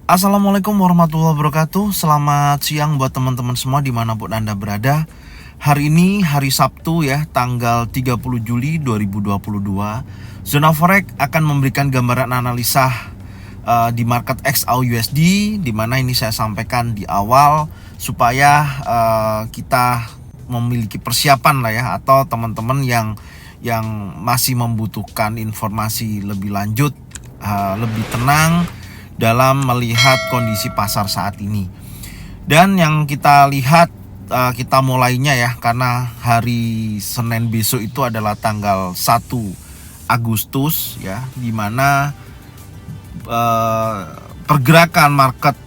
Assalamualaikum warahmatullahi wabarakatuh. Selamat siang buat teman-teman semua dimanapun Anda berada. Hari ini hari Sabtu ya, tanggal 30 Juli 2022. Zona Forex akan memberikan gambaran analisa di market XAU-USD, di mana ini saya sampaikan di awal supaya kita memiliki persiapan lah ya, atau teman-teman yang masih membutuhkan informasi lebih lanjut, lebih tenang dalam melihat kondisi pasar saat ini. Dan yang kita lihat, kita mulainya ya, karena hari Senin besok itu adalah tanggal 1 Agustus ya, dimana pergerakan market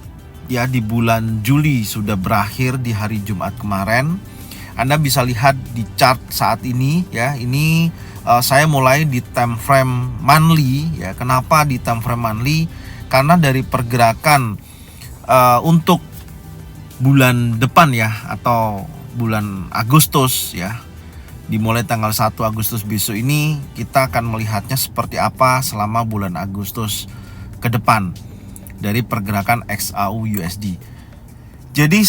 ya di bulan Juli sudah berakhir di hari Jumat kemarin. Anda bisa lihat di chart saat ini ya, ini saya mulai di time frame monthly ya. Kenapa di time frame monthly? Karena dari pergerakan untuk bulan depan ya, atau bulan Agustus ya, dimulai tanggal 1 Agustus besok ini, kita akan melihatnya seperti apa selama bulan Agustus ke depan dari pergerakan XAU-USD. Jadi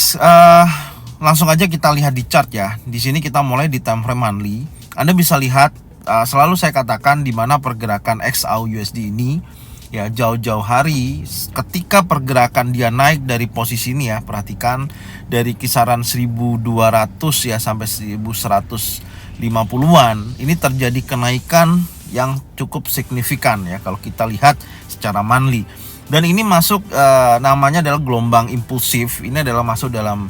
langsung aja kita lihat di chart ya. Di sini kita mulai di time frame monthly. Anda bisa lihat, selalu saya katakan di mana pergerakan XAU-USD ini ya, jauh-jauh hari ketika pergerakan dia naik dari posisi ini ya, perhatikan dari kisaran 1200 ya sampai 1150-an, ini terjadi kenaikan yang cukup signifikan ya kalau kita lihat secara monthly. Dan ini masuk namanya adalah gelombang impulsif. Ini adalah masuk dalam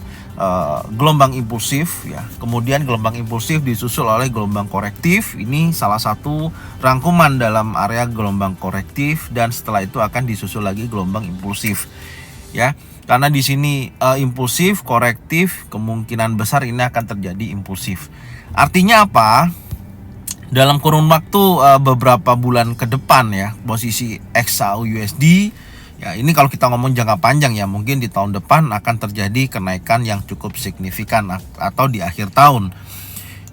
gelombang impulsif ya. Kemudian gelombang impulsif disusul oleh gelombang korektif. Ini salah satu rangkuman dalam area gelombang korektif, dan setelah itu akan disusul lagi gelombang impulsif ya. Karena di sini impulsif, korektif, kemungkinan besar ini akan terjadi impulsif. Artinya apa? Dalam kurun waktu beberapa bulan ke depan ya, posisi XAU-USD ya, ini kalau kita ngomong jangka panjang ya, mungkin di tahun depan akan terjadi kenaikan yang cukup signifikan, atau di akhir tahun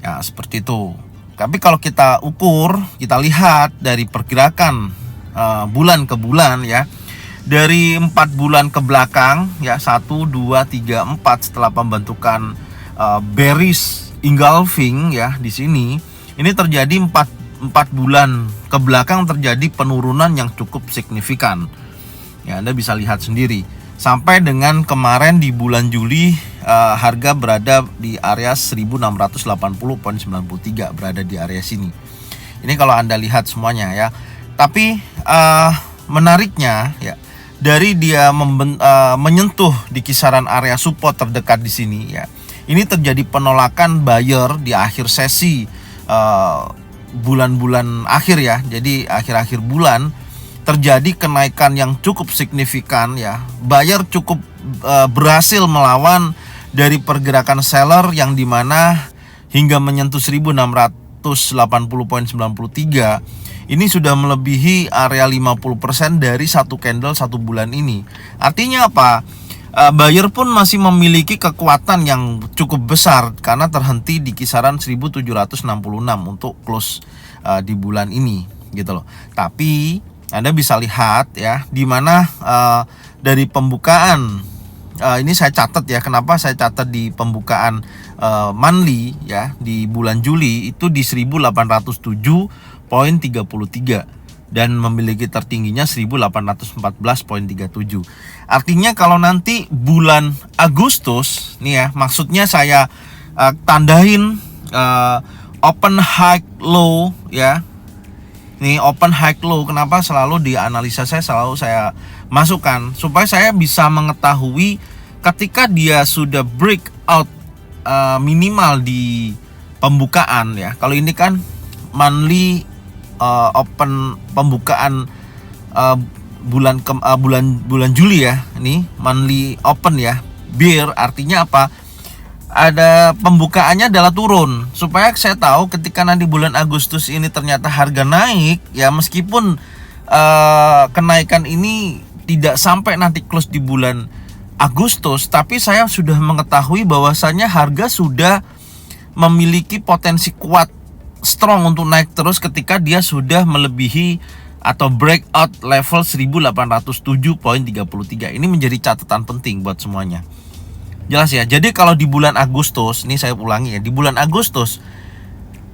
ya, seperti itu. Tapi kalau kita ukur, kita lihat dari pergerakan bulan ke bulan ya, dari 4 bulan ke belakang ya, 1, 2, 3, 4 setelah pembentukan bearish engulfing ya, di sini ini terjadi 4 bulan ke belakang terjadi penurunan yang cukup signifikan. Ya, Anda bisa lihat sendiri. Sampai dengan kemarin di bulan Juli harga berada di area 1680.93, berada di area sini. Ini kalau Anda lihat semuanya ya. Tapi menariknya ya, dari dia menyentuh di kisaran area support terdekat di sini ya, ini terjadi penolakan buyer di akhir sesi bulan-bulan akhir ya. Jadi akhir-akhir bulan terjadi kenaikan yang cukup signifikan ya. Buyer cukup berhasil melawan dari pergerakan seller yang dimana hingga menyentuh 1680.93. Ini sudah melebihi area 50% dari satu candle satu bulan ini. Artinya apa? Buyer pun masih memiliki kekuatan yang cukup besar karena terhenti di kisaran 1766 untuk close di bulan ini gitu loh. Tapi Anda bisa lihat ya, di mana dari pembukaan ini saya catat ya. Kenapa saya catat di pembukaan monthly ya, di bulan Juli itu di 1807.33 dan memiliki tertingginya 1814.37. Artinya kalau nanti bulan Agustus nih ya, maksudnya saya tandain open high low ya. Nih open high low, kenapa selalu di analisa selalu saya masukkan supaya saya bisa mengetahui ketika dia sudah breakout minimal di pembukaan ya. Kalau ini kan monthly open pembukaan bulan Juli ya, ini monthly open ya, bear, artinya apa? Ada pembukaannya adalah turun, supaya saya tahu ketika nanti bulan Agustus ini ternyata harga naik ya, meskipun kenaikan ini tidak sampai nanti close di bulan Agustus, tapi saya sudah mengetahui bahwasannya harga sudah memiliki potensi kuat strong untuk naik terus ketika dia sudah melebihi atau breakout level 1807.33. Ini menjadi catatan penting buat semuanya. Jelas ya. Jadi kalau di bulan Agustus, ini saya ulangi ya, di bulan Agustus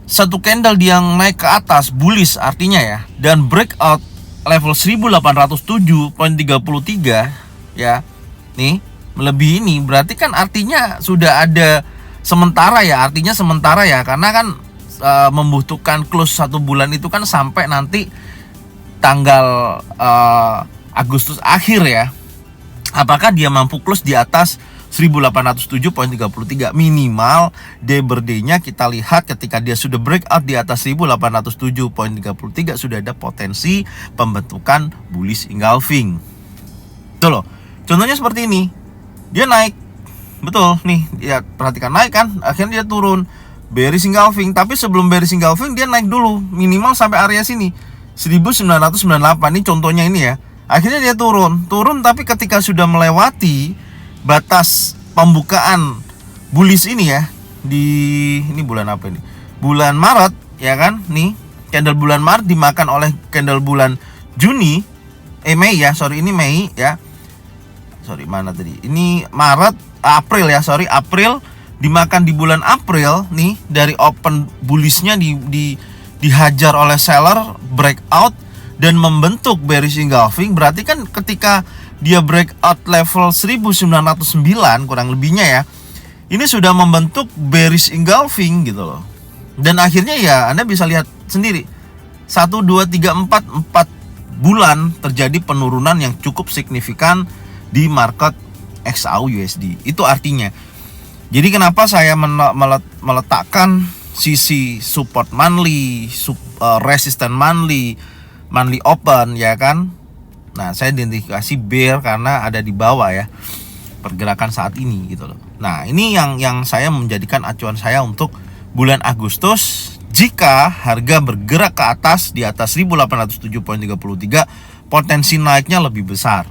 satu candle yang naik ke atas bullish artinya ya, dan breakout level 1807.33 ya. Nih, melebihi ini berarti kan artinya sudah ada sementara ya, artinya sementara ya, karena kan membutuhkan close 1 bulan itu kan sampai nanti tanggal Agustus akhir ya. Apakah dia mampu close di atas 1807.33? Minimal day per day-nya kita lihat ketika dia sudah breakout di atas 1807.33 sudah ada potensi pembentukan bullish engulfing. Tuh loh. Contohnya seperti ini. Dia naik. Betul nih, ya perhatikan naik kan, akhirnya dia turun. Bearish engulfing, tapi sebelum bearish engulfing dia naik dulu minimal sampai area sini 1998. Ini contohnya ini ya. Akhirnya dia turun tapi ketika sudah melewati batas pembukaan bullish ini ya, ini bulan apa ini? Bulan Maret ya kan? Nih, candle bulan Maret dimakan oleh candle bulan Mei ya. Sorry, ini Mei ya. Sorry, mana tadi? Ini April ya. Sorry, April dimakan di bulan April nih, dari open bullishnya dihajar oleh seller, breakout dan membentuk bearish engulfing. Berarti kan ketika dia breakout level 1909 kurang lebihnya ya, ini sudah membentuk bearish engulfing gitu loh. Dan akhirnya ya Anda bisa lihat sendiri 1, 2, 3, 4 bulan terjadi penurunan yang cukup signifikan di market XAU USD. Itu artinya, jadi kenapa saya meletakkan sisi support monthly, resistance monthly open ya kan. Nah, saya identifikasi bear karena ada di bawah ya pergerakan saat ini gitu loh. Nah, ini yang saya menjadikan acuan saya untuk bulan Agustus. Jika harga bergerak ke atas di atas 1807.33, potensi naiknya lebih besar.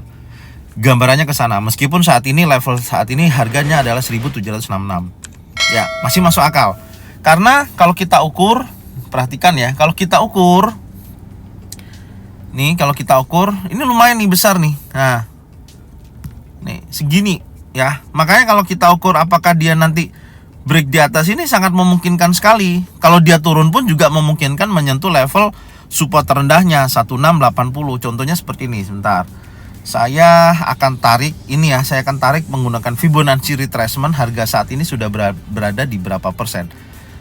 Gambarannya ke sana, meskipun saat ini level saat ini harganya adalah 1766. Ya, masih masuk akal. Karena kalau kita ukur, perhatikan ya, kalau kita ukur nih, ini lumayan nih besar nih. Nah, nih segini ya. Makanya kalau kita ukur apakah dia nanti break di atas ini sangat memungkinkan sekali. Kalau dia turun pun juga memungkinkan menyentuh level support terendahnya 1680. Contohnya seperti ini, sebentar. Saya akan tarik ini ya, saya akan tarik menggunakan Fibonacci retracement. Harga saat ini sudah berada di berapa persen.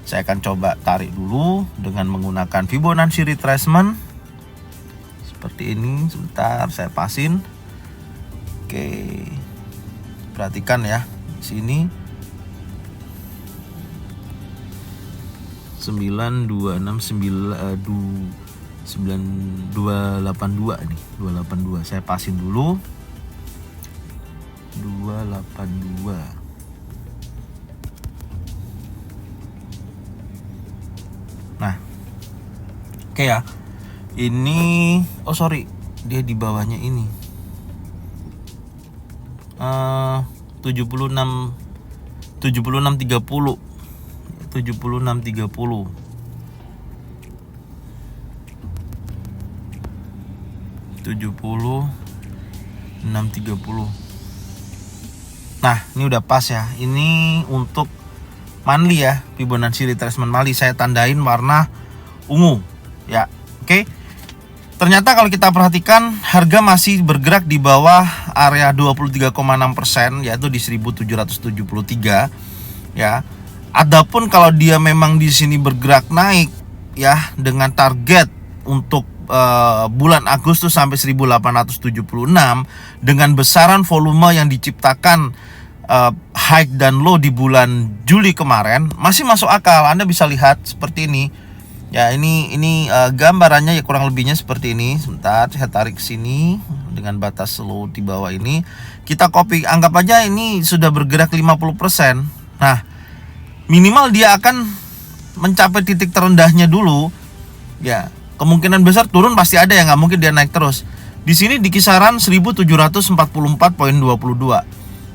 Saya akan coba tarik dulu dengan menggunakan Fibonacci retracement. Seperti ini, sebentar saya pasin. Oke. Perhatikan ya, sini 9282 nih, 282. Saya pasin dulu 282. Nah, oke ya. Ini dia di bawahnya ini 76 30 76.30. Nah, ini udah pas ya. Ini untuk monthly ya, Fibonacci retracement monthly saya tandain warna ungu ya. Oke. Ternyata kalau kita perhatikan harga masih bergerak di bawah area 23,6%, yaitu di 1773 ya. Adapun kalau dia memang di sini bergerak naik ya dengan target untuk bulan Agustus sampai 1876 dengan besaran volume yang diciptakan high dan low di bulan Juli kemarin, masih masuk akal. Anda bisa lihat seperti ini. Ya, ini gambarannya ya kurang lebihnya seperti ini. Sebentar, saya tarik sini dengan batas low di bawah ini. Kita copy, anggap aja ini sudah bergerak 50%. Nah, minimal dia akan mencapai titik terendahnya dulu. Ya, kemungkinan besar turun pasti ada ya, nggak mungkin dia naik terus. Di sini di kisaran 1744.22.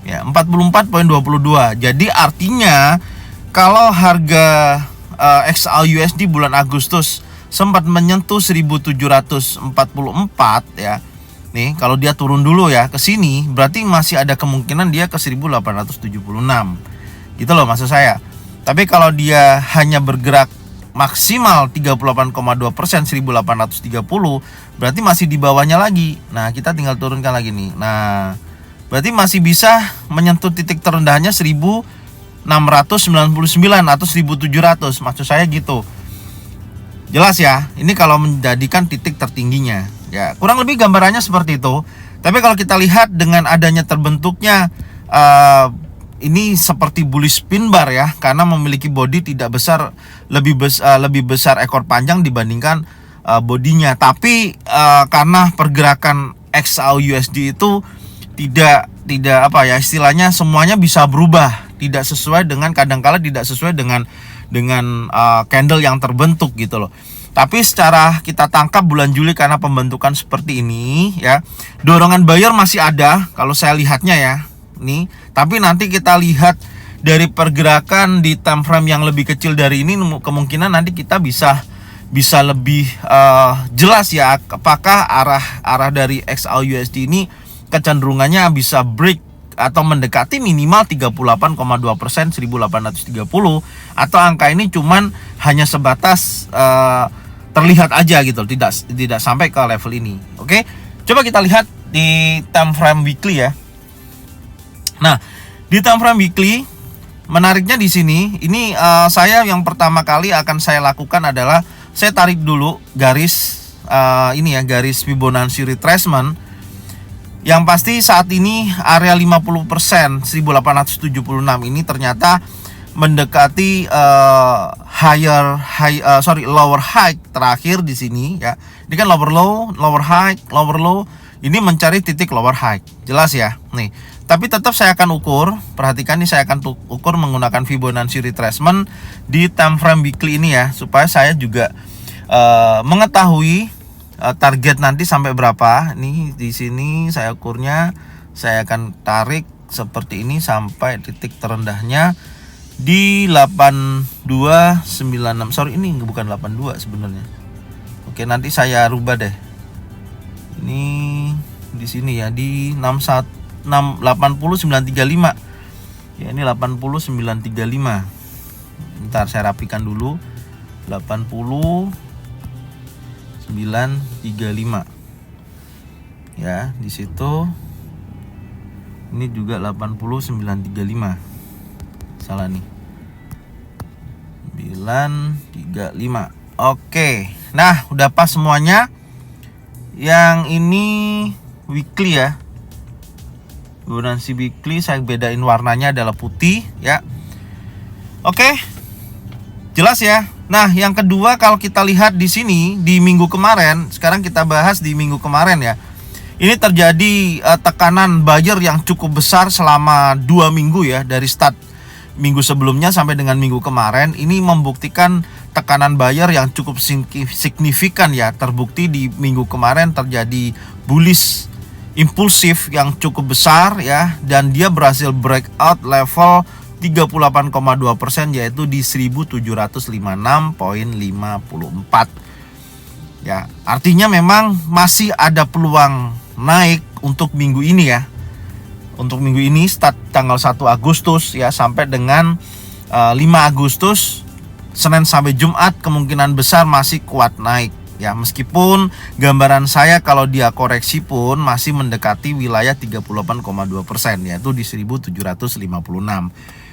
Ya, 44.22. Jadi artinya kalau harga XAU USD bulan Agustus sempat menyentuh 1744 ya. Nih, kalau dia turun dulu ya ke sini, berarti masih ada kemungkinan dia ke 1876. Gitu loh maksud saya. Tapi kalau dia hanya bergerak maksimal 38,2%, 1830, berarti masih di bawahnya lagi. Nah, kita tinggal turunkan lagi nih. Nah, berarti masih bisa menyentuh titik terendahnya 1699 atau 1700. Maksud saya gitu. Jelas ya, ini kalau menjadikan titik tertingginya. Ya, kurang lebih gambarannya seperti itu. Tapi kalau kita lihat dengan adanya terbentuknya ini seperti bullish pin bar ya, karena memiliki body tidak besar, lebih besar ekor panjang dibandingkan bodinya. Tapi karena pergerakan XAUUSD itu tidak apa ya, istilahnya semuanya bisa berubah, tidak sesuai dengan, kadangkala tidak sesuai dengan candle yang terbentuk gitu loh. Tapi secara kita tangkap bulan Juli karena pembentukan seperti ini ya, dorongan buyer masih ada kalau saya lihatnya ya. Nih, tapi nanti kita lihat dari pergerakan di time frame yang lebih kecil dari ini, kemungkinan nanti kita bisa lebih jelas ya apakah arah dari XAUUSD ini kecenderungannya bisa break atau mendekati minimal 38,2%, 1830, atau angka ini cuman hanya sebatas terlihat aja gitu, tidak sampai ke level ini. Oke, coba kita lihat di time frame weekly ya. Nah, di time frame weekly menariknya di sini, ini saya yang pertama kali akan saya lakukan adalah saya tarik dulu garis ini ya, garis Fibonacci retracement. Yang pasti saat ini area 50%, 1876 ini ternyata mendekati lower high terakhir di sini ya. Ini kan lower low, lower high, lower low. Ini mencari titik lower high. Jelas ya. Nih, tapi tetap saya akan ukur, perhatikan nih, saya akan ukur menggunakan Fibonacci retracement di time frame weekly ini ya, supaya saya juga mengetahui target nanti sampai berapa. Nih di sini saya ukurnya, saya akan tarik seperti ini sampai titik terendahnya di 8296. Sorry, ini bukan 82 sebenarnya. Oke, nanti saya rubah deh. Ini di sini ya, di 80935. Ya, ini 80935. Bentar saya rapikan dulu. 80935 ya, di situ ini juga 80935, salah nih, 935. Oke, nah udah pas semuanya. Yang ini weekly ya, Fibonacci weekly saya bedain warnanya adalah putih ya. Oke, jelas ya. Nah, yang kedua kalau kita lihat di sini di minggu kemarin, sekarang kita bahas di minggu kemarin ya. Ini terjadi tekanan buyer yang cukup besar selama 2 minggu ya, dari start minggu sebelumnya sampai dengan minggu kemarin. Ini membuktikan tekanan buyer yang cukup signifikan ya. Terbukti di minggu kemarin terjadi bullish impulsif yang cukup besar ya, dan dia berhasil breakout level 38,2%, yaitu di 1756,54 ya. Artinya memang masih ada peluang naik untuk minggu ini ya. Untuk minggu ini start tanggal 1 Agustus ya sampai dengan 5 Agustus, Senin sampai Jumat kemungkinan besar masih kuat naik ya, meskipun gambaran saya kalau dia koreksi pun masih mendekati wilayah 38,2%, yaitu di 1756.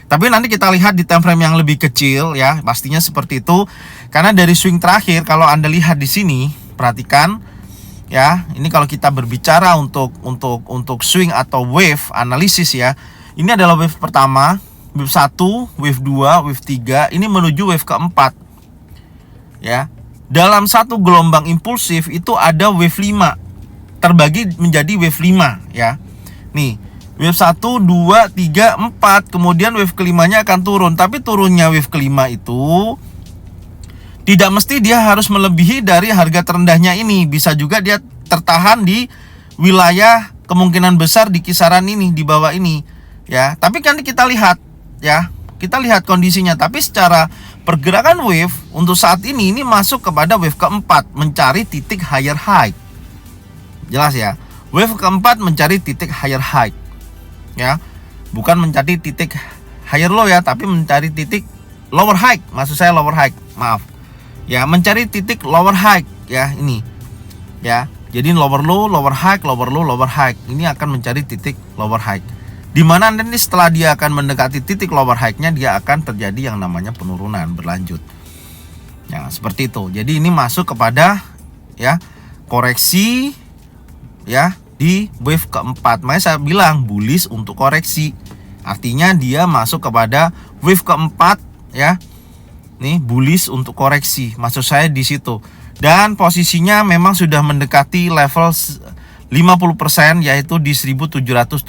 Tapi nanti kita lihat di time frame yang lebih kecil ya, pastinya seperti itu. Karena dari swing terakhir kalau Anda lihat di sini, perhatikan ya, ini kalau kita berbicara untuk swing atau wave analisis ya. Ini adalah wave pertama, wave 1, wave 2, wave 3, ini menuju wave keempat. Ya. Dalam satu gelombang impulsif itu ada wave 5 terbagi menjadi wave 5 ya. Nih, wave 1, 2, 3, 4, kemudian wave kelimanya akan turun. Tapi turunnya wave kelima itu tidak mesti dia harus melebihi dari harga terendahnya ini. Bisa juga dia tertahan di wilayah kemungkinan besar di kisaran ini, di bawah ini ya. Tapi kan kita lihat ya, kita lihat kondisinya. Tapi secara pergerakan wave untuk saat ini masuk kepada wave keempat, mencari titik higher high. Jelas ya, wave keempat mencari titik higher high ya, bukan mencari titik higher low ya, tapi mencari titik lower high. Maksud saya lower high, maaf ya, mencari titik lower high ya, ini ya. Jadi lower low, lower high, lower low, lower high. Ini akan mencari titik lower high. Dimana nanti setelah dia akan mendekati titik lower high-nya, dia akan terjadi yang namanya penurunan berlanjut. Ya, seperti itu. Jadi ini masuk kepada ya koreksi ya di wave keempat. Makanya saya bilang bullish untuk koreksi. Artinya dia masuk kepada wave keempat ya. Nih bullish untuk koreksi. Maksud saya di situ. Dan posisinya memang sudah mendekati level 50%, yaitu di 1779.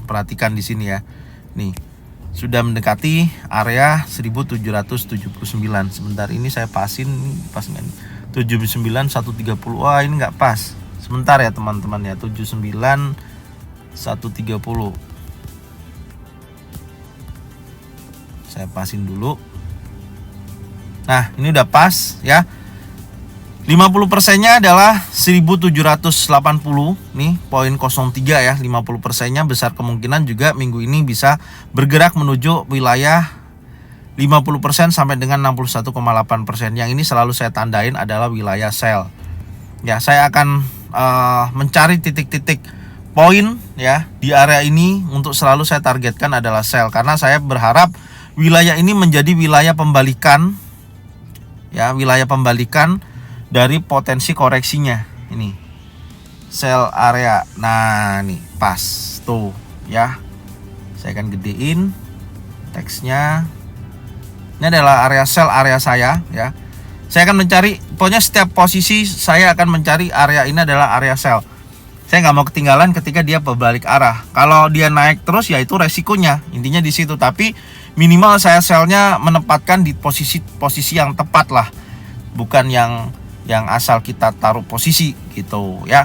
Perhatikan di sini ya. Nih, sudah mendekati area 1779. Sebentar ini saya pasin, pas nggak nih? 79 130. Wah, ini nggak pas. Sebentar ya teman-teman ya. 79 130. Saya pasin dulu. Nah, ini udah pas ya. 50%-nya adalah 1780 nih, poin 03 ya. 50%-nya besar kemungkinan juga minggu ini bisa bergerak menuju wilayah 50% sampai dengan 61,8%. Yang ini selalu saya tandain adalah wilayah sell. Ya, saya akan mencari titik-titik poin ya di area ini untuk selalu saya targetkan adalah sell, karena saya berharap wilayah ini menjadi wilayah pembalikan ya, wilayah pembalikan dari potensi koreksinya. Ini sell area. Nah, nih pas tuh ya. Saya akan gedein teksnya. Ini adalah area sell area saya ya. Saya akan mencari, pokoknya setiap posisi saya akan mencari area ini adalah area sell. Saya nggak mau ketinggalan ketika dia berbalik arah. Kalau dia naik terus ya itu resikonya. Intinya di situ. Tapi minimal saya sellnya menempatkan di posisi yang tepat lah. Bukan yang asal kita taruh posisi gitu ya.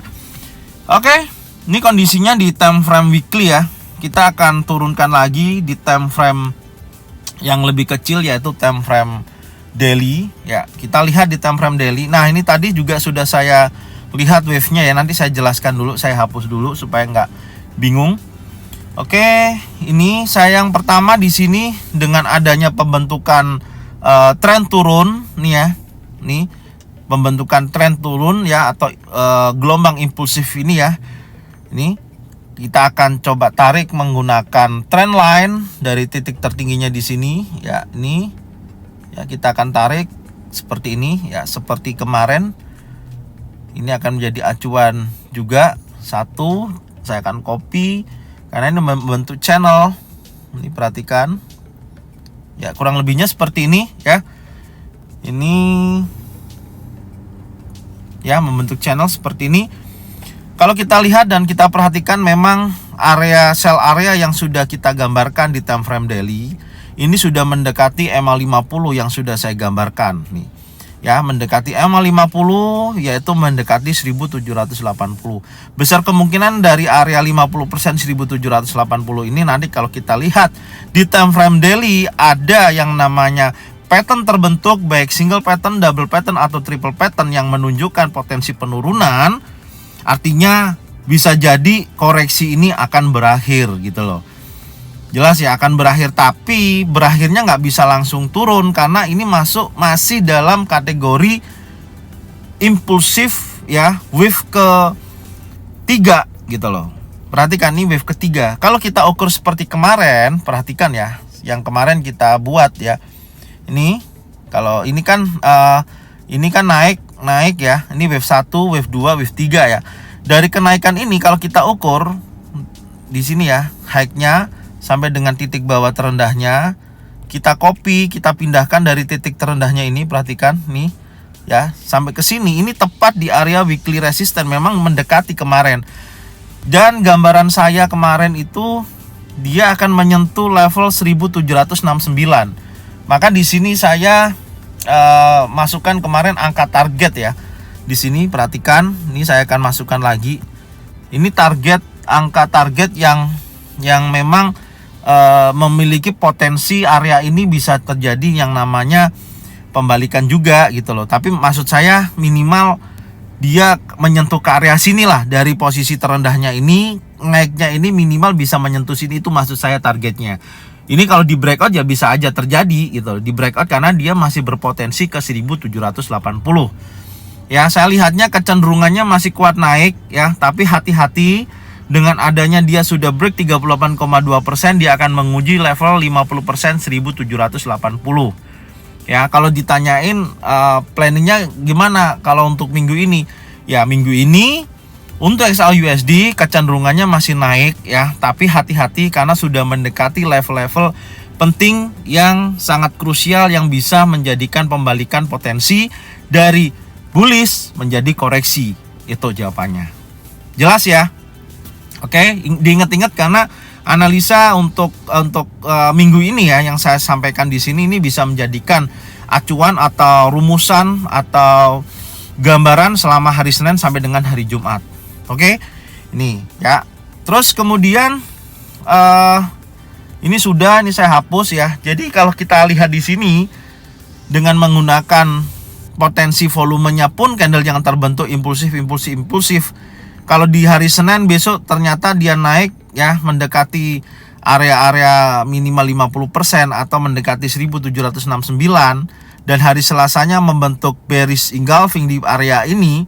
Oke, ini kondisinya di time frame weekly ya. Kita akan turunkan lagi di time frame yang lebih kecil, yaitu time frame daily ya. Kita lihat di time frame daily. Nah, ini tadi juga sudah saya lihat wave-nya ya. Nanti saya jelaskan dulu, saya hapus dulu supaya nggak bingung. Oke, ini saya yang pertama di sini dengan adanya pembentukan tren turun nih ya. Nih pembentukan tren turun ya, atau gelombang impulsif ini ya. Ini kita akan coba tarik menggunakan trend line dari titik tertingginya di sini ya. Ini ya, kita akan tarik seperti ini ya, seperti kemarin. Ini akan menjadi acuan juga. Satu, saya akan copy karena ini membentuk channel. Ini perhatikan ya, kurang lebihnya seperti ini ya. Ini ya, membentuk channel seperti ini. Kalau kita lihat dan kita perhatikan, memang area sell area yang sudah kita gambarkan di time frame daily ini sudah mendekati EMA 50 yang sudah saya gambarkan nih. Ya, mendekati EMA 50, yaitu mendekati 1780. Besar kemungkinan dari area 50% 1780 ini nanti kalau kita lihat di time frame daily ada yang namanya pattern terbentuk, baik single pattern, double pattern, atau triple pattern yang menunjukkan potensi penurunan. Artinya bisa jadi koreksi ini akan berakhir gitu loh. Jelas ya, akan berakhir, tapi berakhirnya nggak bisa langsung turun karena ini masih dalam kategori impulsif ya, wave ketiga gitu loh. Perhatikan, ini wave ketiga. Kalau kita ukur seperti kemarin, perhatikan ya, yang kemarin kita buat ya. Ini kalau ini kan naik ya. Ini wave 1, wave 2, wave 3 ya. Dari kenaikan ini kalau kita ukur di sini ya, high-nya sampai dengan titik bawah terendahnya, kita copy, kita pindahkan dari titik terendahnya ini, perhatikan nih ya, sampai ke sini. Ini tepat di area weekly resistance, memang mendekati kemarin. Dan gambaran saya kemarin itu dia akan menyentuh level 1769. Maka di sini saya masukkan kemarin angka target ya. Di sini perhatikan, ini saya akan masukkan lagi. Ini target, angka target yang memang memiliki potensi area ini bisa terjadi yang namanya pembalikan juga gitu loh. Tapi maksud saya minimal dia menyentuh ke area sini lah, dari posisi terendahnya ini, naiknya ini minimal bisa menyentuh sini, itu maksud saya targetnya. Ini kalau di breakout ya bisa aja terjadi gitu, di breakout karena dia masih berpotensi ke 1780. Ya, saya lihatnya kecenderungannya masih kuat naik ya, tapi hati-hati dengan adanya dia sudah break 38,2%, dia akan menguji level 50% 1780. Ya, kalau ditanyain planningnya gimana kalau untuk minggu ini? Ya, minggu ini untuk XAUUSD kecenderungannya masih naik ya, tapi hati-hati karena sudah mendekati level-level penting yang sangat krusial yang bisa menjadikan pembalikan potensi dari bullish menjadi koreksi. Itu jawabannya. Jelas ya? Oke, diingat-ingat karena analisa untuk minggu ini ya yang saya sampaikan di sini ini bisa menjadikan acuan atau rumusan atau gambaran selama hari Senin sampai dengan hari Jumat. Oke, ini ya. Terus kemudian ini saya hapus ya. Jadi kalau kita lihat di sini dengan menggunakan potensi volumenya pun candle yang terbentuk impulsif. Kalau di hari Senin besok ternyata dia naik ya, mendekati area-area minimal 50% atau mendekati 1769, dan hari Selasanya membentuk bearish engulfing di area ini,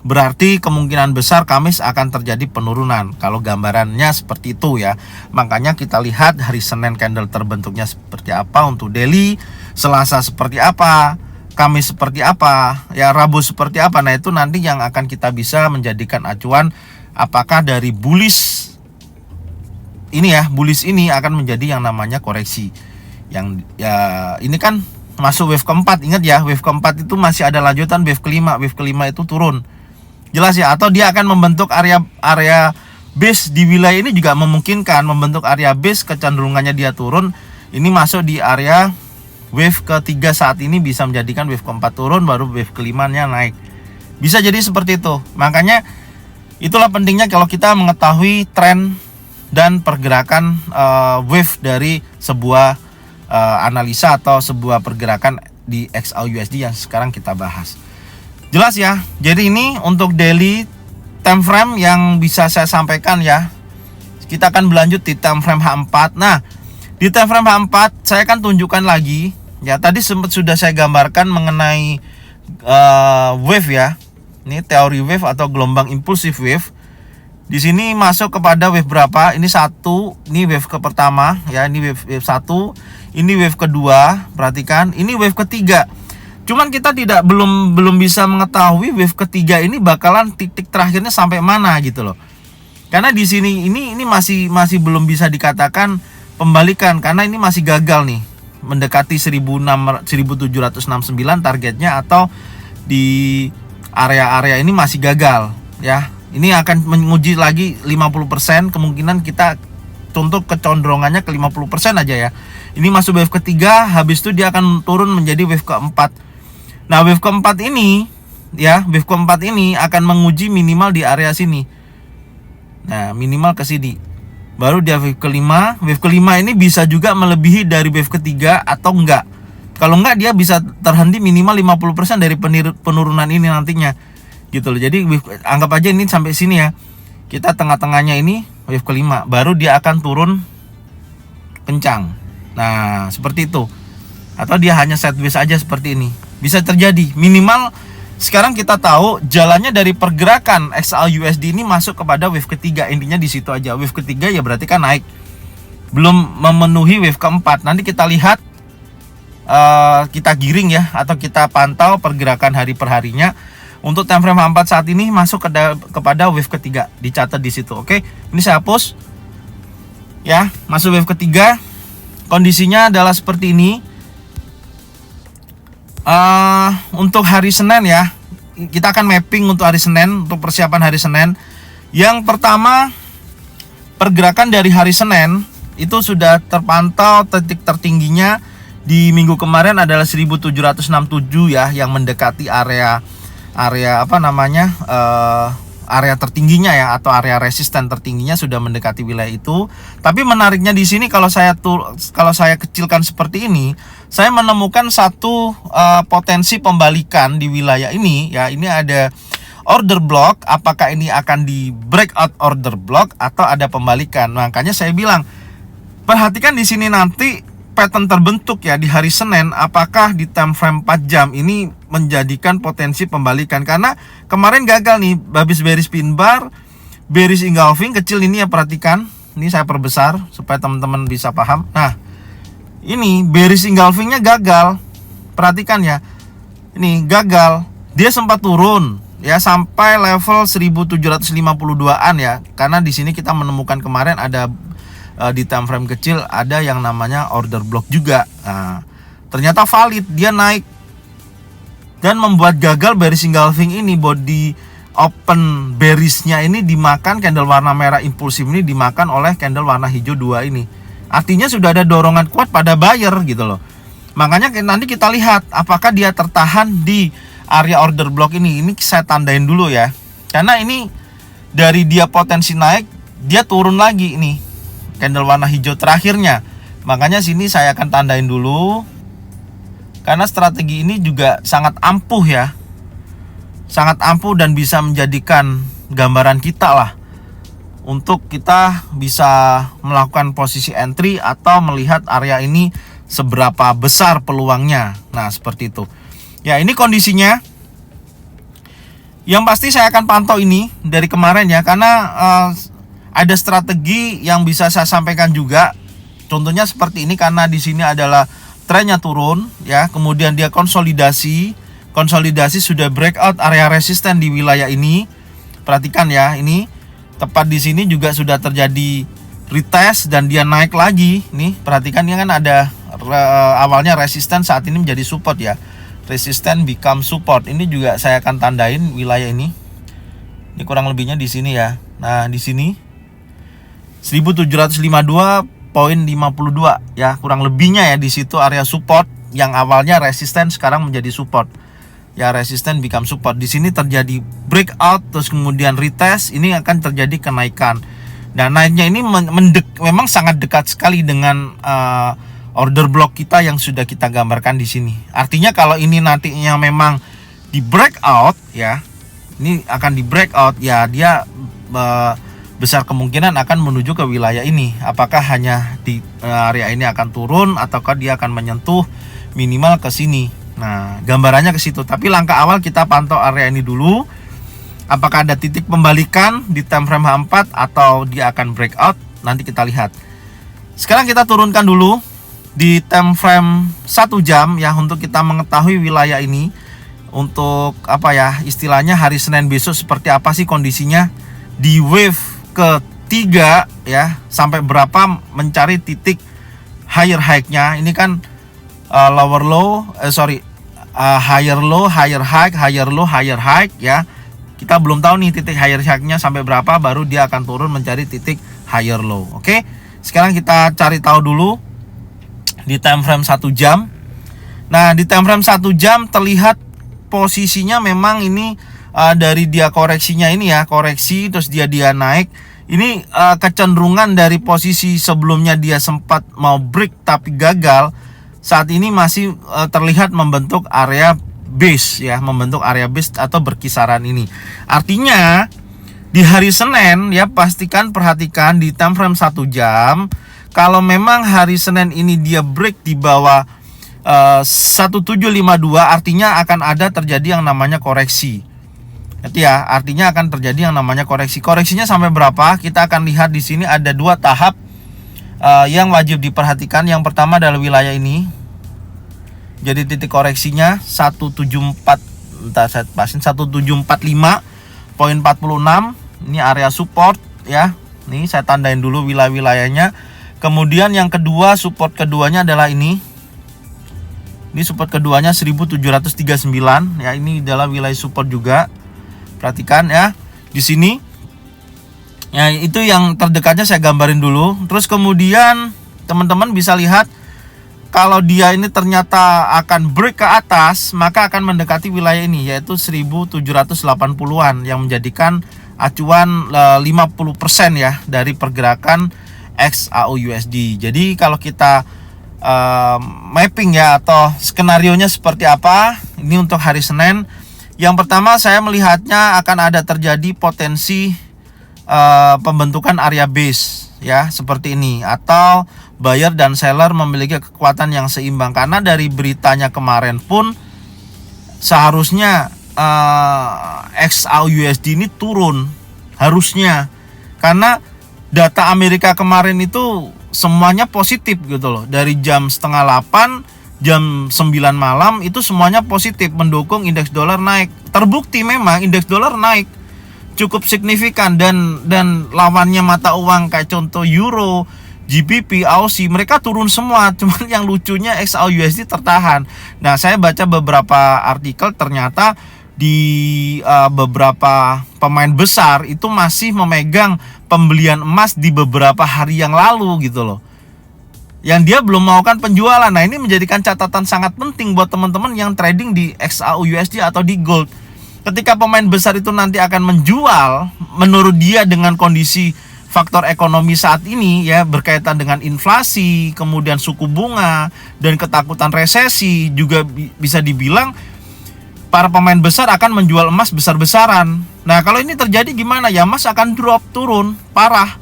berarti kemungkinan besar Kamis akan terjadi penurunan. Kalau gambarannya seperti itu ya. Makanya kita lihat hari Senin candle terbentuknya seperti apa untuk daily, Selasa seperti apa, Kamis seperti apa, ya Rabu seperti apa. Nah, itu nanti yang akan kita bisa menjadikan acuan apakah dari bullish ini akan menjadi yang namanya koreksi. Yang ya ini kan masuk wave keempat, ingat ya, wave keempat itu masih ada lanjutan wave kelima. Wave kelima itu turun. Jelas ya, atau dia akan membentuk area base di wilayah ini juga memungkinkan membentuk area base, kecenderungannya dia turun. Ini masuk di area wave ketiga saat ini bisa menjadikan wave keempat turun, baru wave kelimanya naik. Bisa jadi seperti itu. Makanya itulah pentingnya kalau kita mengetahui tren dan pergerakan wave dari sebuah analisa atau sebuah pergerakan di XAUUSD yang sekarang kita bahas. Jelas ya. Jadi ini untuk daily time frame yang bisa saya sampaikan ya. Kita akan berlanjut di time frame H4. Nah, di time frame H4 saya akan tunjukkan lagi ya, tadi sudah saya gambarkan mengenai wave ya. Ini teori wave atau gelombang impulsif wave. Di sini masuk kepada wave berapa? Ini satu, ini wave ke pertama ya, ini wave 1, ini wave kedua, perhatikan, ini wave ketiga. Cuman kita belum bisa mengetahui wave ketiga ini bakalan titik terakhirnya sampai mana gitu loh. Karena di sini ini masih belum bisa dikatakan pembalikan karena ini masih gagal nih, mendekati 1769 targetnya, atau di area-area ini masih gagal ya. Ini akan menguji lagi 50%, kemungkinan kita untuk kecenderungannya ke 50% aja ya. Ini masuk wave ketiga, habis itu dia akan turun menjadi wave keempat. Nah, wave keempat ini ya, wave keempat ini akan menguji minimal di area sini. Nah, minimal ke sini. Baru dia wave kelima. Wave kelima ini bisa juga melebihi dari wave ketiga atau enggak. Kalau enggak, dia bisa terhenti minimal 50% dari penurunan ini nantinya. Gitu loh. Jadi anggap aja ini sampai sini ya. Kita tengah-tengahnya ini wave kelima, baru dia akan turun kencang. Nah, seperti itu. Atau dia hanya sideways aja seperti ini. Bisa terjadi. Minimal sekarang kita tahu jalannya dari pergerakan XAUUSD ini masuk kepada wave ketiga. Intinya di situ aja. Wave ketiga ya berarti kan naik. Belum memenuhi wave keempat. Nanti kita lihat, kita giring ya, atau kita pantau pergerakan hari per harinya. Untuk time frame H4 saat ini masuk kepada wave ketiga, dicatat di situ. Oke, ini saya hapus. Ya, masuk wave ketiga. Kondisinya adalah seperti ini. Untuk hari Senin ya, kita akan mapping untuk hari Senin, untuk persiapan hari Senin. Yang pertama, pergerakan dari hari Senin itu sudah terpantau titik tertingginya di minggu kemarin adalah 1767 ya, yang mendekati area area tertingginya ya, atau area resisten tertingginya sudah mendekati wilayah itu. Tapi menariknya di sini kalau saya kecilkan seperti ini, saya menemukan satu potensi pembalikan di wilayah ini ya. Ini ada order block, apakah ini akan di breakout order block atau ada pembalikan. Makanya saya bilang, perhatikan di sini nanti pattern terbentuk ya di hari Senin, apakah di time frame 4 jam ini menjadikan potensi pembalikan. Karena kemarin gagal nih, habis bearish pin bar, bearish engulfing kecil ini ya, perhatikan. Ini saya perbesar supaya teman-teman bisa paham. Nah, ini bearish engulfingnya gagal. Perhatikan ya, ini gagal. Dia sempat turun ya sampai level 1752-an ya. Karena di sini kita menemukan kemarin ada di time frame kecil ada yang namanya order block juga. Nah, ternyata valid, dia naik dan membuat gagal bearish engulfing ini. Body open bearishnya ini dimakan, candle warna merah impulsif ini dimakan oleh candle warna hijau 2 ini. Artinya sudah ada dorongan kuat pada buyer gitu loh. Makanya nanti kita lihat apakah dia tertahan di area order block ini. Ini saya tandain dulu ya, karena ini dari dia potensi naik, dia turun lagi ini candle warna hijau terakhirnya. Makanya sini saya akan tandain dulu, karena strategi ini juga sangat ampuh ya, sangat ampuh dan bisa menjadikan gambaran kita lah untuk kita bisa melakukan posisi entry atau melihat area ini seberapa besar peluangnya. Nah, seperti itu ya. Ini kondisinya. Yang pasti saya akan pantau ini dari kemarin ya, karena ada strategi yang bisa saya sampaikan juga. Contohnya seperti ini, karena di sini adalah trennya turun ya, kemudian dia konsolidasi sudah breakout area resisten di wilayah ini. Perhatikan ya, ini tepat di sini juga sudah terjadi retest dan dia naik lagi. Nih, perhatikan ini kan ada awalnya resisten, saat ini menjadi support ya. Resisten become support. Ini juga saya akan tandain wilayah ini. Ini kurang lebihnya di sini ya. Nah, di sini 1752.52 ya, kurang lebihnya ya. Di situ area support yang awalnya resisten sekarang menjadi support. Ya, resisten become support. Di sini terjadi breakout terus kemudian retest, ini akan terjadi kenaikan. Dan naiknya ini memang sangat dekat sekali dengan order block kita yang sudah kita gambarkan di sini. Artinya kalau ini nantinya memang di breakout ya, ini akan di breakout ya, dia besar kemungkinan akan menuju ke wilayah ini. Apakah hanya di area ini akan turun ataukah dia akan menyentuh minimal ke sini. Nah, gambarannya ke situ. Tapi langkah awal kita pantau area ini dulu. Apakah ada titik pembalikan di time frame H4 atau dia akan breakout, nanti kita lihat. Sekarang kita turunkan dulu di time frame 1 jam ya, untuk kita mengetahui wilayah ini. Untuk apa ya, istilahnya hari Senin besok seperti apa sih kondisinya di wave ketiga ya, sampai berapa mencari titik higher high-nya. Ini kan higher low, higher high, higher low, higher high ya. Kita belum tahu nih titik higher high-nya sampai berapa, baru dia akan turun mencari titik higher low. Oke. Sekarang kita cari tahu dulu di time frame 1 jam. Nah, di time frame 1 jam terlihat posisinya memang ini dari dia koreksinya ini ya, koreksi terus dia naik. Ini kecenderungan dari posisi sebelumnya dia sempat mau break tapi gagal. Saat ini masih terlihat membentuk area base ya, membentuk area base atau berkisaran ini. Artinya di hari Senin ya, perhatikan di time frame 1 jam, kalau memang hari Senin ini dia break di bawah 1752, artinya akan ada terjadi yang namanya koreksi. Itu ya, artinya akan terjadi yang namanya koreksi. Koreksinya sampai berapa? Kita akan lihat di sini ada 2 tahap yang wajib diperhatikan. Yang pertama adalah wilayah ini. Jadi titik koreksinya 1745.46. Ini area support ya. Nih saya tandain dulu wilayah-wilayahnya. Kemudian yang kedua, support keduanya adalah ini. Ini support keduanya 1739 ya, ini adalah wilayah support juga. Perhatikan ya, di sini. Ya, itu yang terdekatnya saya gambarin dulu. Terus kemudian teman-teman bisa lihat, kalau dia ini ternyata akan break ke atas, maka akan mendekati wilayah ini, yaitu 1780-an, yang menjadikan acuan 50% ya dari pergerakan XAUUSD. Jadi kalau kita mapping ya atau skenarionya seperti apa ini untuk hari Senin. Yang pertama saya melihatnya akan ada terjadi potensi pembentukan area base ya seperti ini, atau buyer dan seller memiliki kekuatan yang seimbang, karena dari beritanya kemarin pun seharusnya XAUUSD ini turun harusnya, karena data Amerika kemarin itu semuanya positif gitu loh. Dari jam setengah 8 jam 9 malam itu semuanya positif mendukung indeks dolar naik. Terbukti memang indeks dolar naik cukup signifikan, dan lawannya mata uang kayak contoh euro, GBP, Aussie mereka turun semua. Cuman yang lucunya XAUUSD tertahan. Nah, saya baca beberapa artikel ternyata di beberapa pemain besar itu masih memegang pembelian emas di beberapa hari yang lalu gitu loh, yang dia belum melakukan penjualan. Nah, ini menjadikan catatan sangat penting buat teman-teman yang trading di XAUUSD atau di gold. Ketika pemain besar itu nanti akan menjual, menurut dia dengan kondisi faktor ekonomi saat ini ya, berkaitan dengan inflasi, kemudian suku bunga, dan ketakutan resesi, juga bisa dibilang para pemain besar akan menjual emas besar-besaran. Nah, kalau ini terjadi gimana? Ya, emas akan drop, turun parah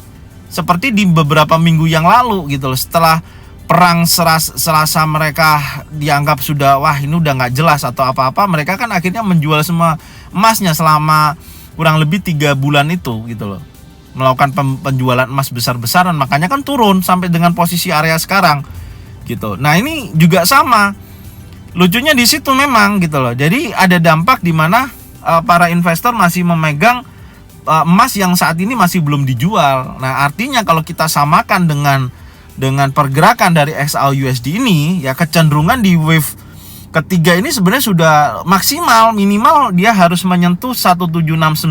seperti di beberapa minggu yang lalu gitu loh. Setelah perang Selasa mereka dianggap sudah wah ini udah nggak jelas atau apa-apa, mereka kan akhirnya menjual semua emasnya selama kurang lebih 3 bulan itu gitu loh, melakukan penjualan emas besar-besaran, makanya kan turun sampai dengan posisi area sekarang gitu. Nah, ini juga sama lucunya di situ memang gitu loh. Jadi ada dampak di mana para investor masih memegang emas yang saat ini masih belum dijual. Nah, artinya kalau kita samakan dengan pergerakan dari XAUUSD ini ya, kecenderungan di wave ketiga ini sebenarnya sudah maksimal, minimal dia harus menyentuh 1769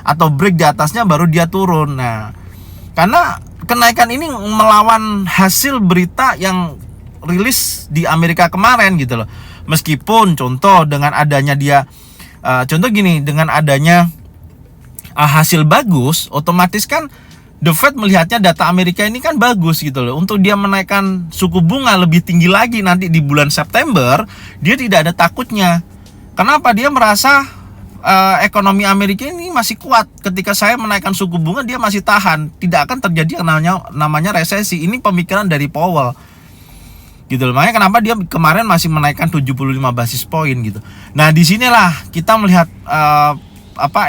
atau break di atasnya baru dia turun. Nah, karena kenaikan ini melawan hasil berita yang rilis di Amerika kemarin gitu loh. Meskipun contoh dengan adanya dia contoh gini, dengan adanya hasil bagus, otomatis kan The Fed melihatnya data Amerika ini kan bagus gitu loh. Untuk dia menaikkan suku bunga lebih tinggi lagi nanti di bulan September, dia tidak ada takutnya. Kenapa? Dia merasa ekonomi Amerika ini masih kuat. Ketika saya menaikkan suku bunga, dia masih tahan. Tidak akan terjadi yang namanya resesi. Ini pemikiran dari Powell gitu loh. Makanya kenapa dia kemarin masih menaikkan 75 basis poin gitu. Nah, disinilah kita melihat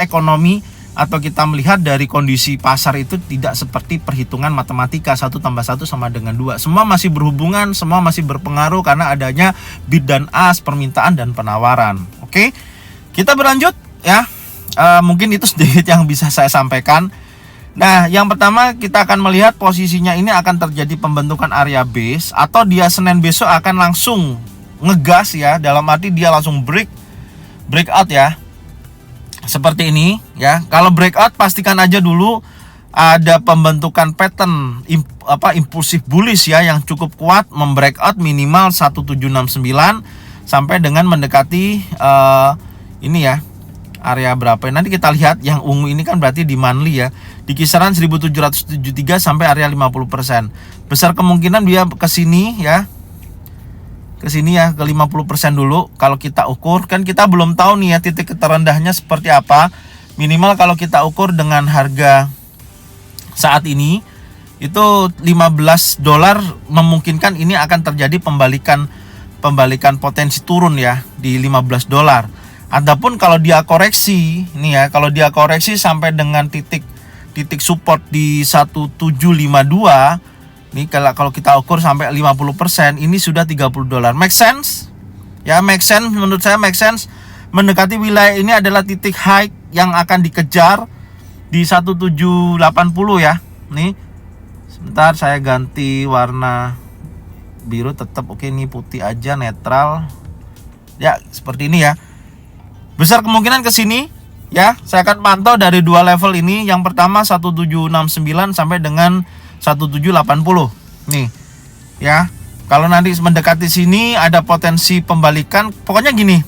ekonomi, atau kita melihat dari kondisi pasar itu tidak seperti perhitungan matematika 1 + 1 sama dengan 2. Semua masih berhubungan, semua masih berpengaruh karena adanya bid dan ask, permintaan dan penawaran. Oke, kita berlanjut ya. Mungkin itu sedikit yang bisa saya sampaikan. Nah, yang pertama kita akan melihat posisinya ini akan terjadi pembentukan area base, atau dia Senin besok akan langsung ngegas ya, dalam arti dia langsung breakout ya. Seperti ini ya. Kalau breakout pastikan aja dulu ada pembentukan pattern impulsif bullish ya, yang cukup kuat membreakout minimal 1769 sampai dengan mendekati ini ya, area berapa. Nanti kita lihat yang ungu ini kan berarti di monthly ya, di kisaran 1773 sampai area 50%. Besar kemungkinan dia ke sini ya. Ke sini ya, ke 50% dulu. Kalau kita ukur, kan kita belum tahu nih ya titik terendahnya seperti apa. Minimal kalau kita ukur dengan harga saat ini itu $15 memungkinkan ini akan terjadi pembalikan potensi turun ya di $15. Adapun kalau dia koreksi ini ya, kalau dia koreksi sampai dengan titik support di 1752, ini kalau kita ukur sampai 50%, ini sudah $30. Make sense? Ya, make sense, menurut saya make sense. Mendekati wilayah ini adalah titik high yang akan dikejar di 1780 ya. Nih, sebentar saya ganti warna biru tetap oke, ini putih aja, netral. Ya, seperti ini ya. Besar kemungkinan ke sini ya. Saya akan pantau dari dua level ini. Yang pertama 1769 sampai dengan 1780 nih ya. Kalau nanti mendekati sini ada potensi pembalikan. Pokoknya gini,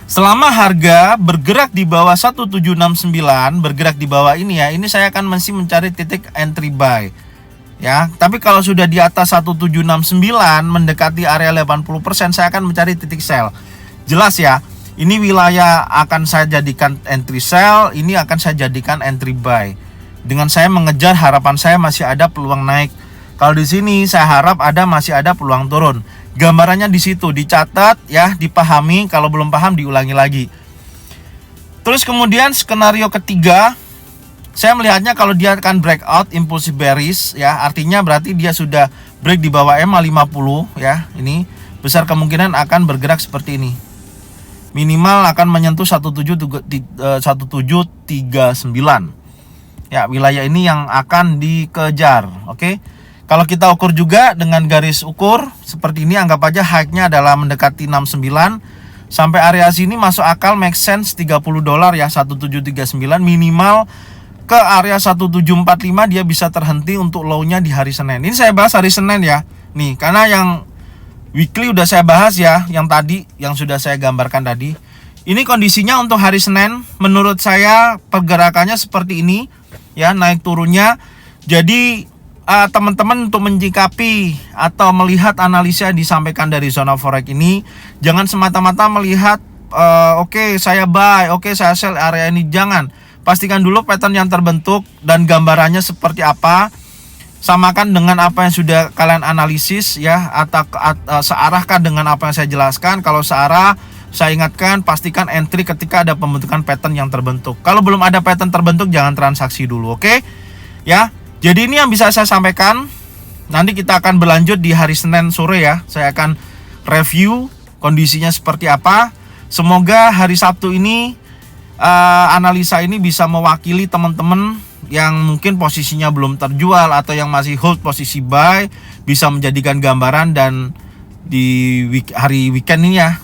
Selama harga bergerak di bawah 1769, bergerak di bawah ini ya, ini saya akan mesti mencari titik entry buy. Ya, tapi kalau sudah di atas 1769 mendekati area 80%, saya akan mencari titik sell. Jelas ya. Ini wilayah akan saya jadikan entry sell, ini akan saya jadikan entry buy. Dengan saya mengejar harapan saya masih ada peluang naik. Kalau di sini saya harap masih ada peluang turun. Gambarannya di situ, dicatat ya, dipahami. Kalau belum paham diulangi lagi. Terus kemudian skenario ketiga, saya melihatnya kalau dia akan breakout impulsive bearish ya, artinya berarti dia sudah break di bawah EMA 50 ya. Ini besar kemungkinan akan bergerak seperti ini. Minimal akan menyentuh 1739. Ya, wilayah ini yang akan dikejar, oke? Kalau kita ukur juga dengan garis ukur seperti ini, anggap aja high-nya adalah mendekati 69. Sampai area sini masuk akal, make sense $30 ya, 1739. Minimal ke area 1745 dia bisa terhenti untuk low-nya di hari Senin. Ini saya bahas hari Senin ya. Nih, karena yang weekly udah saya bahas ya, yang tadi, yang sudah saya gambarkan tadi. Ini kondisinya untuk hari Senin, menurut saya pergerakannya seperti ini ya, naik turunnya. Jadi teman-teman untuk menyikapi atau melihat analisa yang disampaikan dari zona forex ini, jangan semata-mata melihat oke, saya buy, oke, saya sell area ini. Jangan, pastikan dulu pattern yang terbentuk dan gambarannya seperti apa, samakan dengan apa yang sudah kalian analisis ya, atau searahkah dengan apa yang saya jelaskan. Kalau searah, saya ingatkan pastikan entry ketika ada pembentukan pattern yang terbentuk. Kalau belum ada pattern terbentuk, jangan transaksi dulu, oke? Ya. Jadi ini yang bisa saya sampaikan. Nanti kita akan berlanjut di hari Senin sore ya. Saya akan review kondisinya seperti apa. Semoga hari Sabtu ini analisa ini bisa mewakili teman-teman yang mungkin posisinya belum terjual atau yang masih hold posisi buy, bisa menjadikan gambaran, dan di hari weekend ini ya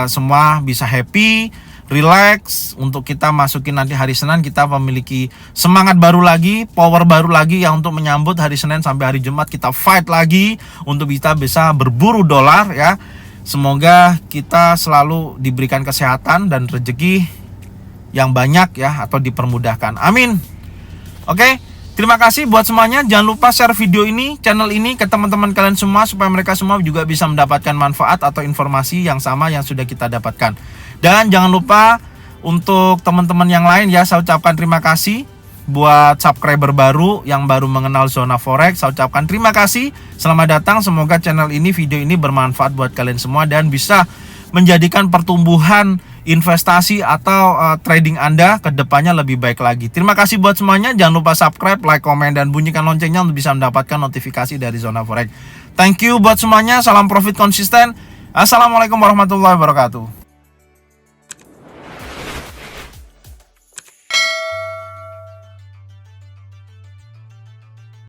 semua bisa happy, relax, untuk kita masukin nanti hari Senin. Kita memiliki semangat baru lagi, power baru lagi yang untuk menyambut hari Senin sampai hari Jumat. Kita fight lagi untuk kita bisa berburu dolar ya. Semoga kita selalu diberikan kesehatan dan rezeki yang banyak ya, atau dipermudahkan. Amin. Oke, terima kasih buat semuanya. Jangan lupa share video ini, channel ini ke teman-teman kalian semua, supaya mereka semua juga bisa mendapatkan manfaat atau informasi yang sama yang sudah kita dapatkan. Dan jangan lupa untuk teman-teman yang lain ya, saya ucapkan terima kasih. Buat subscriber baru yang baru mengenal zona forex, saya ucapkan terima kasih. Selamat datang, semoga channel ini, video ini bermanfaat buat kalian semua dan bisa menjadikan pertumbuhan investasi atau trading Anda ke depannya lebih baik lagi. Terima kasih buat semuanya. Jangan lupa subscribe, like, komen, dan bunyikan loncengnya untuk bisa mendapatkan notifikasi dari zona forex. Thank you buat semuanya. Salam profit konsisten. Assalamualaikum warahmatullahi wabarakatuh.